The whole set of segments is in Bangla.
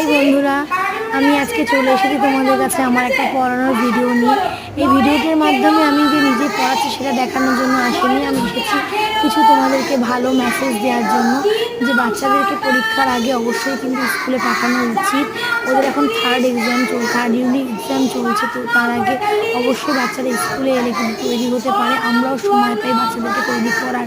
হাই বন্ধুরা, আমি আজকে চলে এসেছি তোমাদের কাছে আমার একটা পড়ানোর ভিডিও নিয়ে। এই ভিডিওটির মাধ্যমে আমি যে নিজে পড়াচ্ছি সেটা দেখানোর জন্য আসিনি, আমি এসেছি কিছু তোমাদেরকে ভালো মেসেজ দেওয়ার জন্য। যে বাচ্চাদেরকে পরীক্ষার আগে অবশ্যই কিন্তু স্কুলে পাঠানো উচিত। ওদের এখন থার্ড ইউনিট এক্সাম চলছে, তো তার আগে অবশ্যই বাচ্চারা স্কুলে এলে কিন্তু তৈরি হতে পারে। আমরাও সময় পাই বাচ্চাদেরকে তৈরি করার,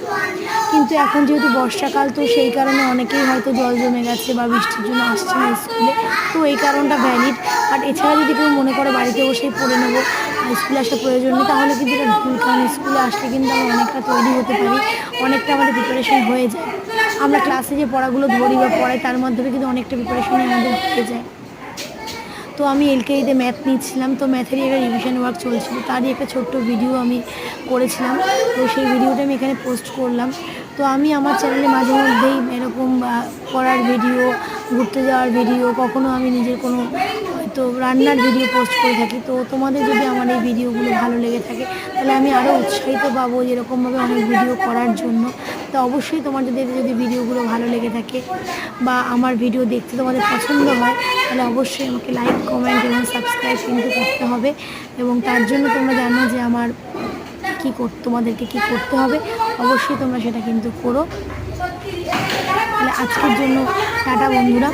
কিন্তু এখন যেহেতু বর্ষাকাল, তো সেই কারণে অনেকেই হয়তো জল জমে গেছে বা বৃষ্টির জন্য আসছে না স্কুলে, তো এই কারণটা ভ্যালিড। বাট এছাড়া যদি কেউ মনে করো বাড়িতে বসেই পড়ে নেবো, স্কুলে আসার প্রয়োজন নেই, তাহলে কিন্তু এটা ভুল। কারণ স্কুলে আসলে কিন্তু আমরা অনেকটা তৈরি হতে পারি, অনেকটা আমাদের প্রিপারেশন হয়ে যায়। আমরা ক্লাসে যে পড়াগুলো ধরি বা পড়াই তার মাধ্যমে কিন্তু অনেকটা প্রিপারেশনই আমাদের হয়ে যায়। তো আমি এলকেজিতে ম্যাথ নিচ্ছিলাম, তো ম্যাথেরই একটা রিভিশন ওয়ার্ক চলছিল, তারই একটা ছোট্ট ভিডিও আমি করেছিলাম। তো সেই ভিডিওটা আমি এখানে পোস্ট করলাম। তো আমি আমার চ্যানেলে মাঝে মধ্যেই এরকম পড়ার ভিডিও, ঘুরতে যাওয়ার ভিডিও, কখনো আমি নিজের কোনো হয়তো রান্নার ভিডিও পোস্ট করে থাকি। তো তোমাদের যদি আমার এই ভিডিওগুলো ভালো লেগে থাকে তাহলে আমি আরও উৎসাহিত পাবো এরকমভাবে অনেক ভিডিও করার জন্য। তো অবশ্যই তোমার যদি ভিডিওগুলো ভালো লেগে থাকে বা আমার ভিডিও দেখতে তোমাদের পছন্দ হয়, তাহলে অবশ্যই আমাকে লাইক, কমেন্ট এবং সাবস্ক্রাইব কিন্তু করতে হবে। এবং তার জন্য তোমরা জানো যে আমার তোমাদেরকে কী করতে হবে, অবশ্যই তোমরা সেটা কিন্তু করো। তাহলে আজকের জন্য টাটা বন্ধুরা।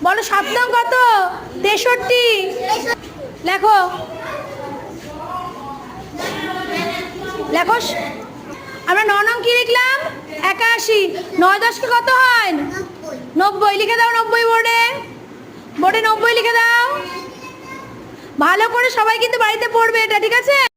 বলো 7 নং কত? 63। লেখো লেখো। আমরা 9 নং কি লিখলাম? 81। 9 10 কত হয়? 90। লিখে দাও 90 বোর্ডে 90 লিখে দাও। ভালো করে সবাই কিন্তু বাড়িতে পড়বে এটা, ঠিক আছে?